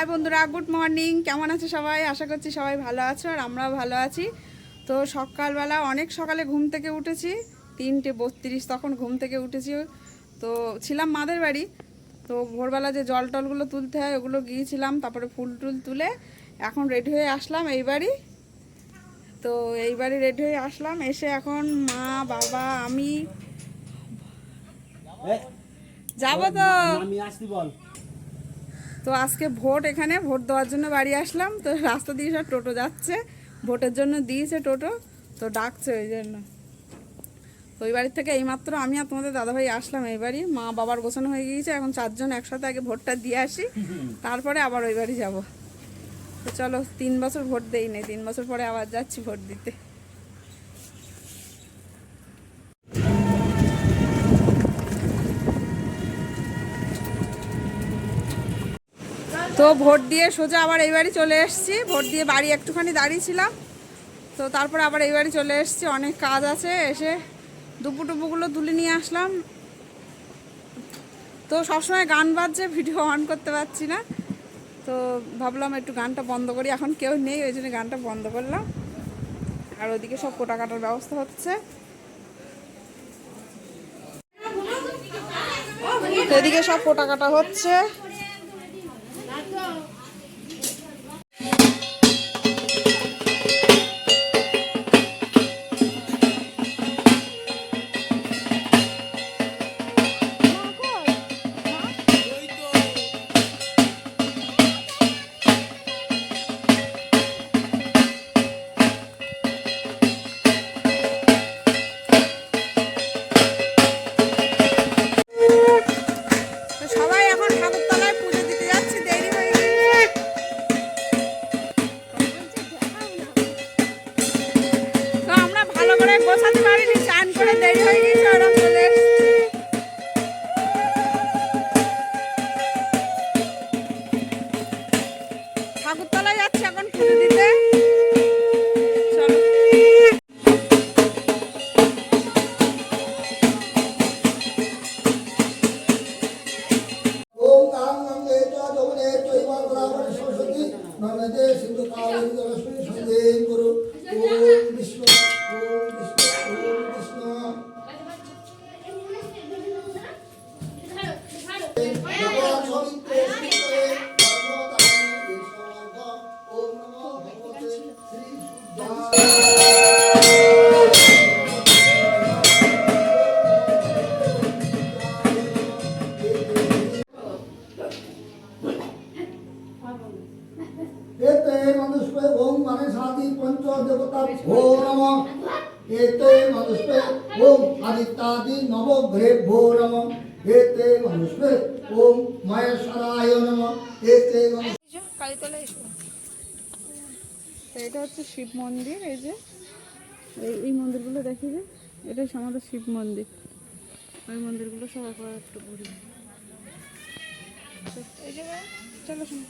High বন্ধুরা, good morning. কেমন আছে সবাই? আশা করছি সবাই ভালো আছো আর আমরাও ভালো আছি। তো সকালবেলা অনেক সকালে ঘুম থেকে উঠেছি, 3:32 তখন ঘুম থেকে উঠেছি। তো ছিলাম মাদের বাড়ি, তো ভোরবেলা যে জল টলগুলো তুলতে হয় ওগুলো গিয়েছিলাম, তারপরে ফুল টুল তুলে এখন রেডি হয়ে আসলাম এই বাড়ি। তো এই বাড়ি রেডি হয়ে আসলাম, এসে এখন মা বাবা আমি যাবো। তো আজকে ভোট, এখানে ভোট দেওয়ার জন্য বাড়ি আসলাম। তো রাস্তা দিয়ে সব টোটো যাচ্ছে, ভোটের জন্য দিয়েছে টোটো, তো ডাকছে ওই জন্য। তো ওই বাড়ির থেকে এইমাত্র আমি আর তোমাদের দাদাভাই আসলাম এই বাড়ি। মা বাবার গোছানো হয়ে গিয়েছে, এখন 4 জন একসাথে আগে ভোটটা দিয়ে আসি, তারপরে আবার ওই বাড়ি যাবো। তো চলো, 3 বছর ভোট দেই নেই, 3 বছর পরে আবার যাচ্ছি ভোট দিতে। তো ভোট দিয়ে সোজা আবার এই বাড়ি চলে এসেছি। ভোট দিয়ে বাড়ি একটুখানি দাঁড়িয়েছিলাম, তো তারপরে আবার এই বাড়ি চলে এসেছি। অনেক কাজ আছে, এসে দুপুটুপুগুলো তুলে নিয়ে আসলাম। তো সবসময় গান বাজছে, ভিডিও অন করতে পারছি না, তো ভাবলাম একটু গানটা বন্ধ করি। এখন কেউ নেই, ওই জন্য গানটা বন্ধ করলাম। আর ওদিকে সব কোটা কাটার ব্যবস্থা হচ্ছে, এদিকে সব কোটা কাটা হচ্ছে। ঠাকুরতলায় যাচ্ছি এখন পুজো দিতে। एते मनुष्य ओम माने साथी पंच देवता भो नमः एते मनुष्य ओम आदित्यादि नवग्रह भो नमः एते मनुष्य ओम महेश्वराय नमः एते কালীতলা এসো। এটা হচ্ছে শিব মন্দির। এই যে এই মন্দিরগুলো দেখি, যে এটাই আমাদের শিব মন্দির। ওই মন্দিরগুলো সব একটু ঘুরি। এই জায়গায় চলো শোনো।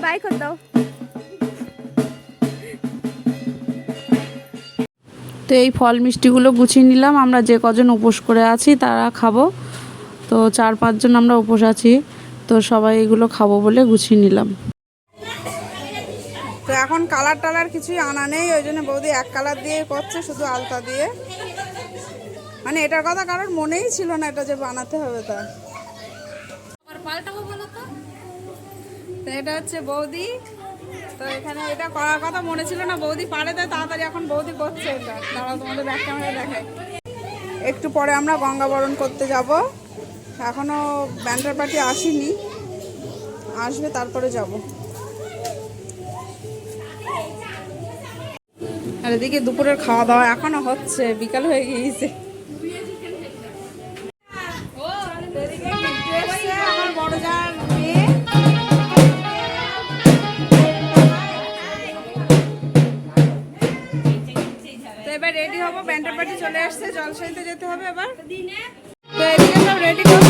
বাই করে দাও। তো এই ফল মিষ্টিগুলো গুছিয়ে নিলাম, আমরা যে কজন উপোস করে আছি তারা খাবো। তো 4-5 জন আমরা উপোস আছি, তো সবাই এগুলো খাবো বলে গুছিয়ে নিলাম। তো এখন কালার টালার কিছুই আনা নেই, ওই জন্য বৌদি এক কালার দিয়ে করছে, শুধু আলতা দিয়ে। মানে এটার কথা কারোর মনেই ছিল না এটা যে বানাতে হবে। তা এটা হচ্ছে বৌদি। তো এখানে এটা করার কথা মনে ছিল না, বৌদি পারে, তাই তাড়াতাড়ি এখন বৌদি করছে এটা। দাঁড়াও তোমাদের ব্যাক ক্যামেরা দেখায়। একটু পরে আমরা গঙ্গা বরণ করতে যাব, এখনো ব্যান্ডার পার্টি আসেনি, আসবে তারপরে যাব। আর এদিকে দুপুরের খাওয়া দাওয়া এখনো হচ্ছে, বিকাল হয়ে গিয়েছে। চাল সাইতে যেতে হবে এবার। তো এদিকে সব রেডি করে